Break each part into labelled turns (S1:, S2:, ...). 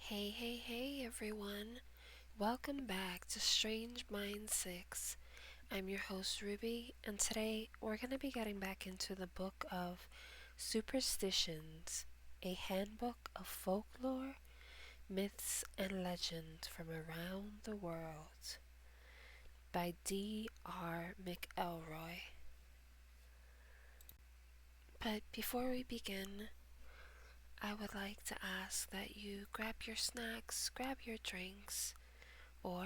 S1: Hey, hey, hey, everyone. Welcome back to Strange Mind 6. I'm your host, Ruby, and today we're going to be getting back into the book of Superstitions, a handbook of folklore, myths, and legends from around the world by D.R. McElroy. But before we begin, I would like to ask that you grab your snacks, grab your drinks, or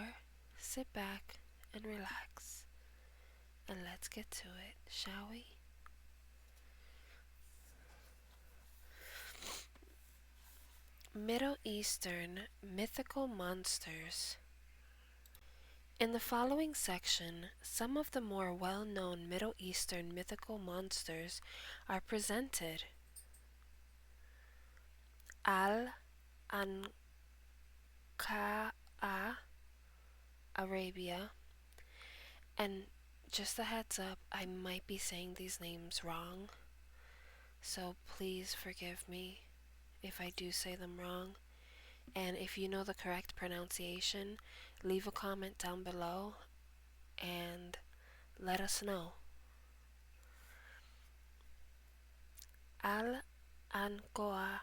S1: sit back and relax, and let's get to it, shall we? Middle Eastern mythical monsters. In the following section, some of the more well-known Middle Eastern mythical monsters are presented. Al-Anqa'a, Arabia, and just a heads up, I might be saying these names wrong, so please forgive me if I do say them wrong. And if you know the correct pronunciation, leave a comment down below and let us know. Al-Anqa'a.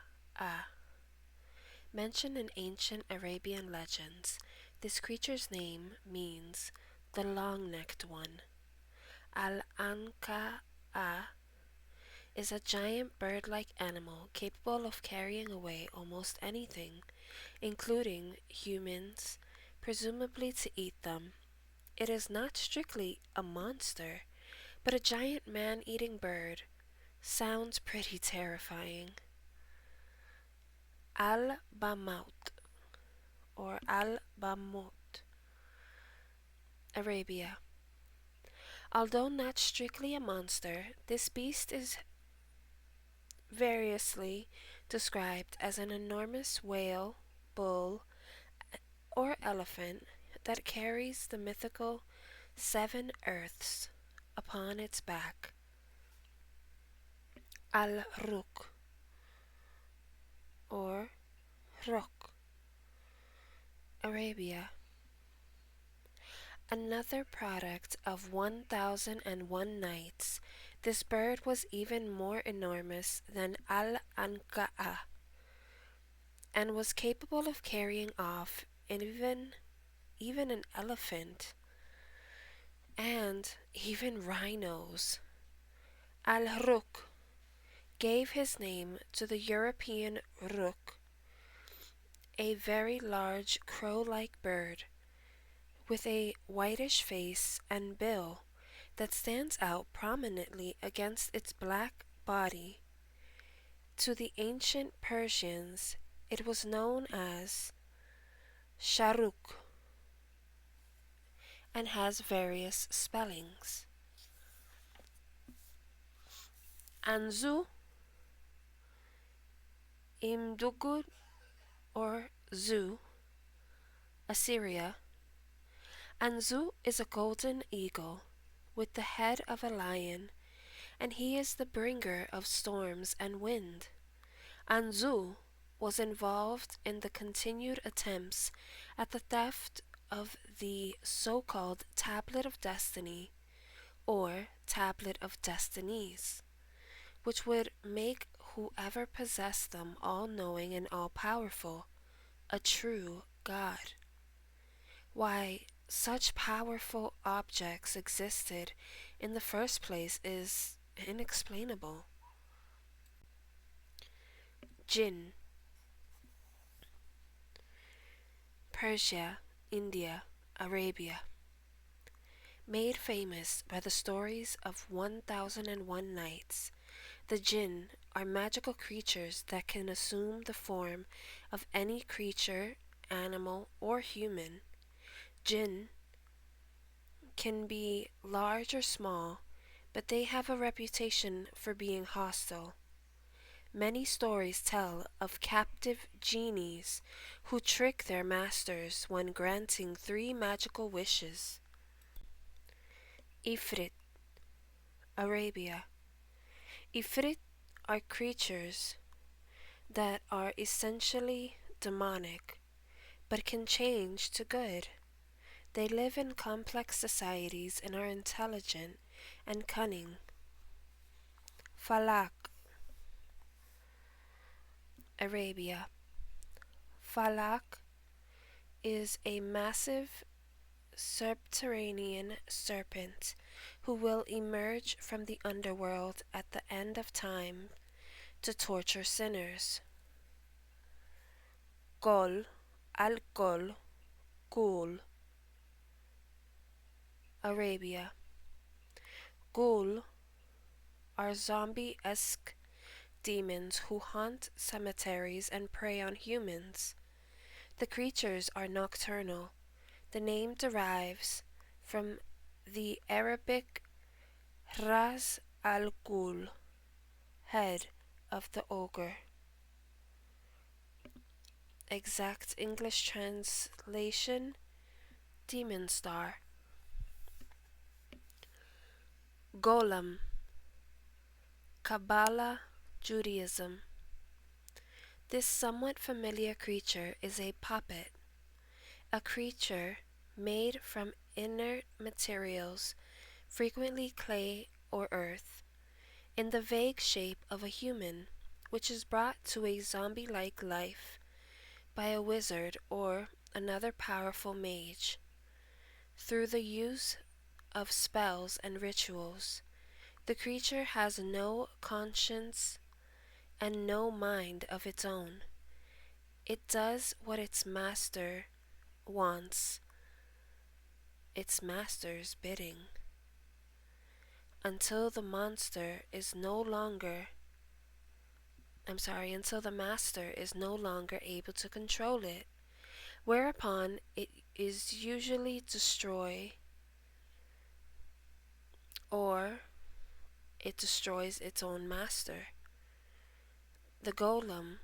S1: Mentioned in ancient Arabian legends, this creature's name means the long-necked one. Al-Anqa'a is a giant bird-like animal capable of carrying away almost anything, including humans, presumably to eat them. It is not strictly a monster, but a giant man-eating bird. Sounds pretty terrifying. Al-Bamaut or Al-Bamut, Arabia. Although not strictly a monster, this beast is variously described as an enormous whale, bull, or elephant that carries the mythical seven earths upon its back. Al-Ruk or Ruk, Arabia. Another product of 1001 Nights, this bird was even more enormous than Al-Anqa'a and was capable of carrying off even an elephant and even rhinos. Al-Ruk gave his name to the European Ruk, a very large crow-like bird with a whitish face and bill that stands out prominently against its black body. To the ancient Persians, it was known as Sharuk and has various spellings. Anzu, Imdugud, or Zu, Assyria. Anzu is a golden eagle with the head of a lion, and he is the bringer of storms and wind. Anzu was involved in the continued attempts at the theft of the so-called Tablet of Destiny, or Tablet of Destinies, which would make whoever possessed them all-knowing and all-powerful, a true God. Why such powerful objects existed in the first place is inexplainable. Jinn, Persia, India, Arabia. Made famous by the stories of 1001 Nights, the jinn are magical creatures that can assume the form of any creature, animal, or human. Jinn can be large or small, but they have a reputation for being hostile. Many stories tell of captive genies who trick their masters when granting three magical wishes. Ifrit, Arabia. Ifrit are creatures that are essentially demonic, but can change to good. They live in complex societies and are intelligent and cunning. Falak, Arabia. Falak is a massive subterranean serpent who will emerge from the underworld at the end of time to torture sinners. Gol, al-Gol, Ghoul, Arabia. Ghoul are zombie-esque demons who haunt cemeteries and prey on humans. The creatures are nocturnal. The name derives from the Arabic Ras al-Ghul, head of the ogre. Exact English translation: demon star. Golem, Kabbalah, Judaism. This somewhat familiar creature is a puppet, a creature made from inert materials, frequently clay or earth, in the vague shape of a human, which is brought to a zombie-like life by a wizard or another powerful mage. Through the use of spells and rituals, the creature has no conscience and no mind of its own. It does what its master wants, its master's bidding, until the master is no longer able to control it, whereupon it is usually destroyed, or it destroys its own master. The golem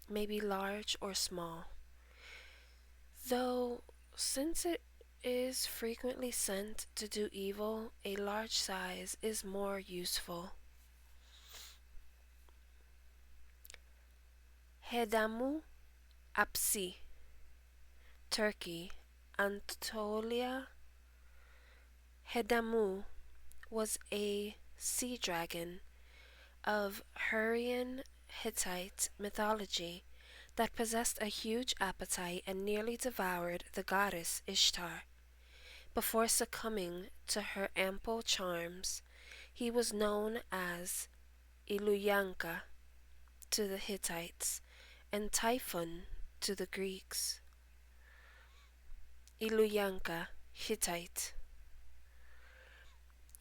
S1: may be large or small, though since it is frequently sent to do evil, a large size is more useful. Hedamu Apsi, Turkey, Anatolia. Hedamu was a sea dragon of Hurrian Hittite mythology that possessed a huge appetite and nearly devoured the goddess Ishtar. Before succumbing to her ample charms, he was known as Iluyanka to the Hittites and Typhon to the Greeks. Iluyanka, Hittite.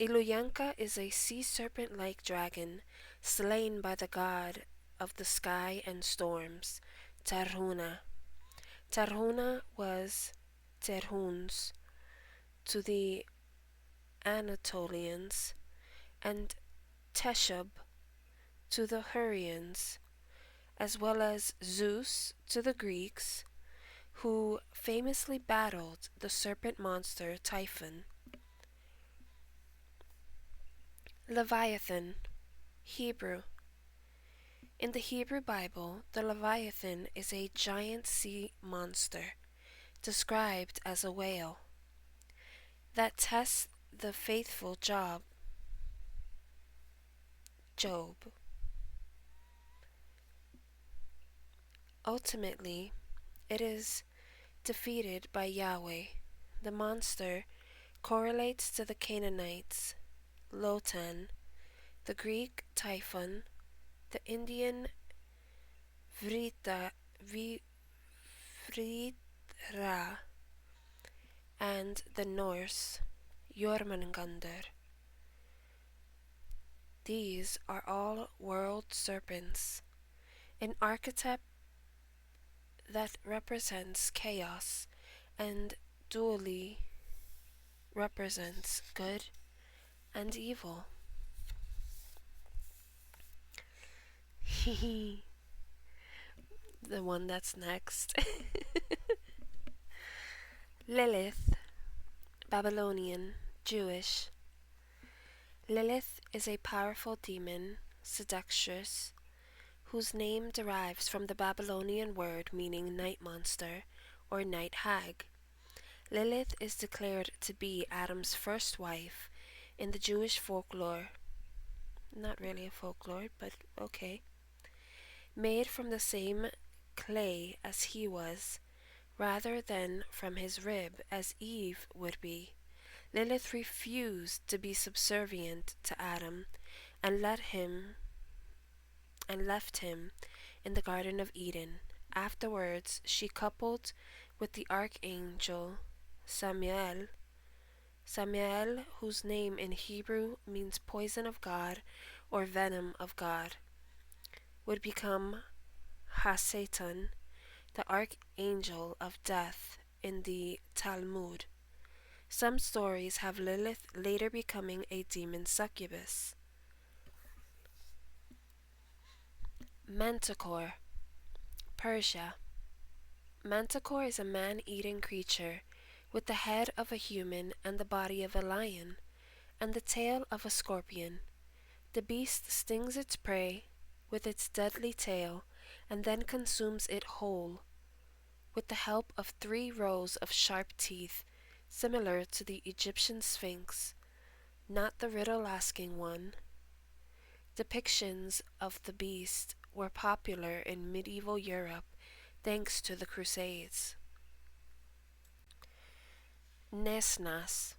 S1: Iluyanka is a sea serpent-like dragon slain by the god of the sky and storms, Tarhuna. Tarhuna was Terhuns to the Anatolians and Teshub to the Hurrians, as well as Zeus to the Greeks, who famously battled the serpent monster Typhon. Leviathan, Hebrew. In the Hebrew Bible, the Leviathan is a giant sea monster, described as a whale, that tests the faithful Job. Ultimately, it is defeated by Yahweh. The monster correlates to the Canaanites, Lotan, the Greek Typhon, the Indian Vritra, and the Norse Jormungandr. These are all world serpents, an archetype that represents chaos and dually represents good and evil. The one that's next. Lilith, Babylonian, Jewish. Lilith is a powerful demon, seductress, whose name derives from the Babylonian word meaning night monster or night hag. Lilith is declared to be Adam's first wife in the Jewish folklore. Not really a folklore, but okay. Made from the same clay as he was, rather than from his rib as Eve would be. Lilith refused to be subservient to Adam and left him in the Garden of Eden. Afterwards, she coupled with the archangel Samael, whose name in Hebrew means poison of God or venom of God, would become Satan, the archangel of death in the Talmud. Some stories have Lilith later becoming a demon succubus. Manticore, Persia. Manticore is a man-eating creature with the head of a human and the body of a lion and the tail of a scorpion. The beast stings its prey with its deadly tail and then consumes it whole with the help of 3 rows of sharp teeth, similar to the Egyptian Sphinx, not the riddle-asking one. Depictions of the beast were popular in medieval Europe thanks to the Crusades. Nesnas,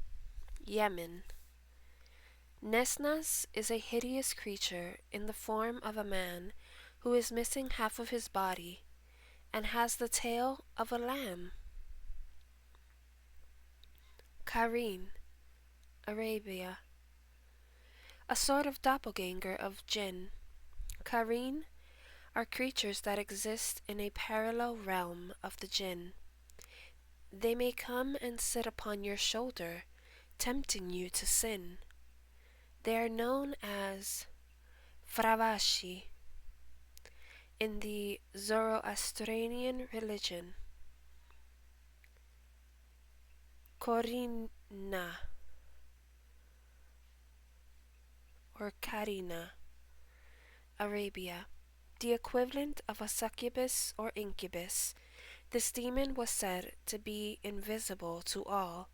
S1: Yemen. Nesnas is a hideous creature in the form of a man who is missing half of his body and has the tail of a lamb. Karin, Arabia. A sort of doppelganger of jinn. Karin are creatures that exist in a parallel realm of the jinn. They may come and sit upon your shoulder, tempting you to sin. They are known as Fravashi in the Zoroastrian religion. Korina or Karina, Arabia. The equivalent of a succubus or incubus, this demon was said to be invisible to all,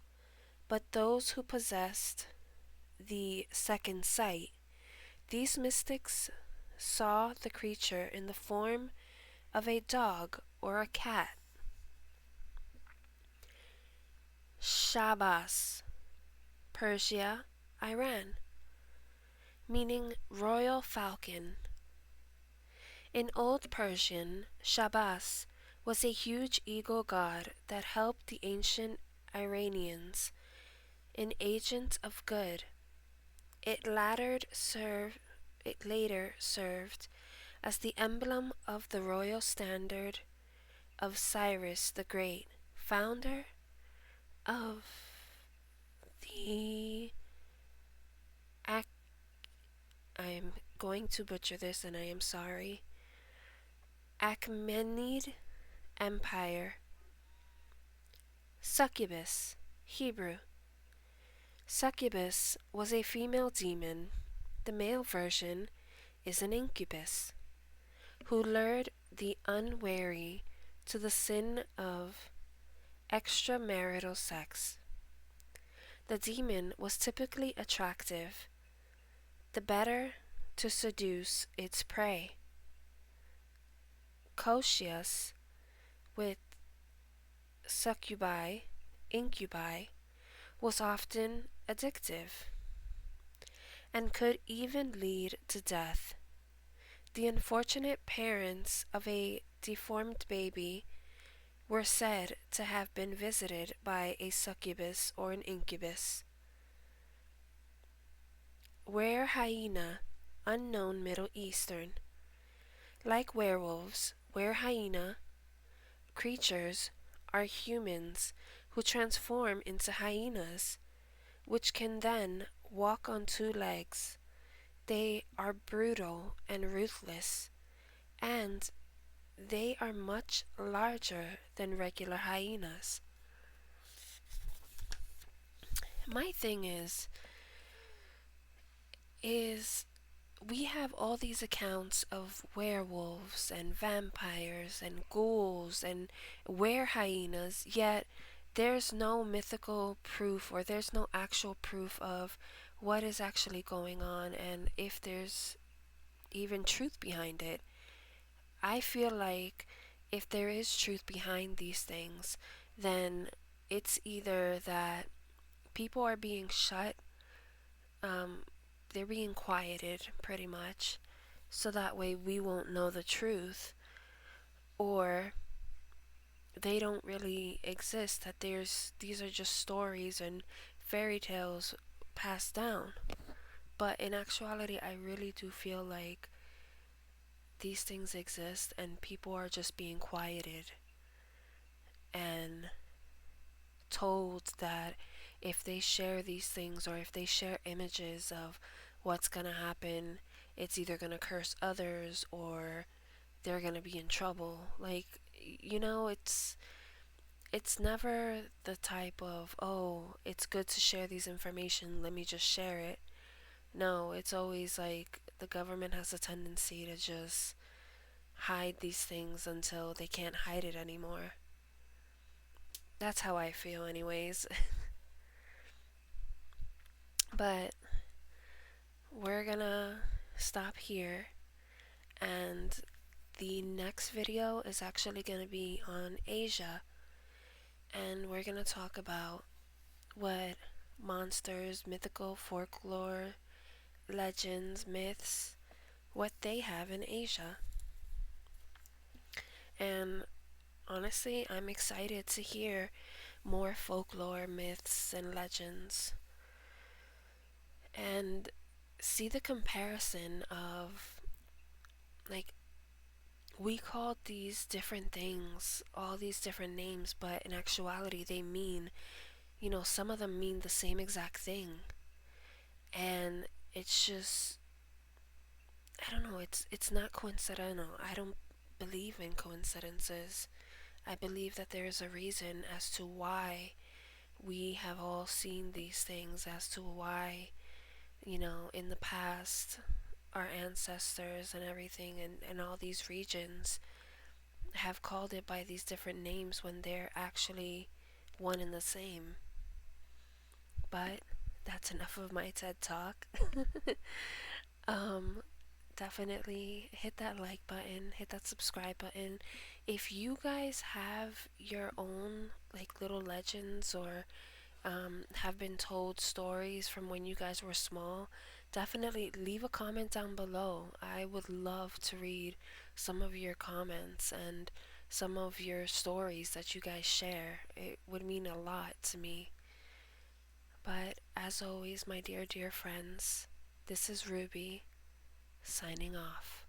S1: but those who possessed the second sight. These mystics saw the creature in the form of a dog or a cat. Shabas, Persia, Iran, meaning royal falcon. In Old Persian, Shabas was a huge eagle god that helped the ancient Iranians, an agent of good. It later served as the emblem of the royal standard of Cyrus the Great, founder of the I'm going to butcher this and I am sorry. Achaemenid Empire. Succubus, Hebrew. Succubus was a female demon. The male version is an incubus, who lured the unwary to the sin of extramarital sex. The demon was typically attractive, the better to seduce its prey. Coitus with succubi, incubi, was often addictive and could even lead to death. The unfortunate parents of a deformed baby were said to have been visited by a succubus or an incubus. Were hyena, unknown Middle Eastern. Like werewolves, were hyena creatures are humans who transform into hyenas, which can then walk on 2 legs. They are brutal and ruthless, and they are much larger than regular hyenas. My thing is we have all these accounts of werewolves and vampires and ghouls and were hyenas, yet there's no mythical proof or there's no actual proof of what is actually going on and if there's even truth behind it. I feel like if there is truth behind these things, then it's either that people are being um, they're being quieted pretty much, so that way we won't know the truth, or they don't really exist, that these are just stories and fairy tales passed down. But in actuality, I really do feel like these things exist and people are just being quieted and told that if they share these things or if they share images of what's gonna happen, it's either gonna curse others or they're gonna be in trouble. Like, it's never the type of, oh, it's good to share these information, let me just share it. No, it's always like the government has a tendency to just hide these things until they can't hide it anymore. That's how I feel, anyways. But we're gonna stop here, and the next video is actually gonna be on Asia, and we're gonna talk about what monsters, mythical folklore, legends, myths, what they have in Asia. And honestly, I'm excited to hear more folklore, myths, and legends, and see the comparison of, like, we call these different things all these different names, but in actuality, they mean, some of them mean the same exact thing. And it's just, I don't know, it's not coincidental. I don't believe in coincidences. I believe that there is a reason as to why we have all seen these things, as to why, in the past, our ancestors and everything, and all these regions have called it by these different names when they're actually one and the same. But that's enough of my TED Talk. um, Definitely hit that like button, hit that subscribe button. If you guys have your own like little legends or have been told stories from when you guys were small, definitely leave a comment down below. I would love to read some of your comments and some of your stories that you guys share. It would mean a lot to me. But as always, my dear, dear friends, this is Ruby signing off.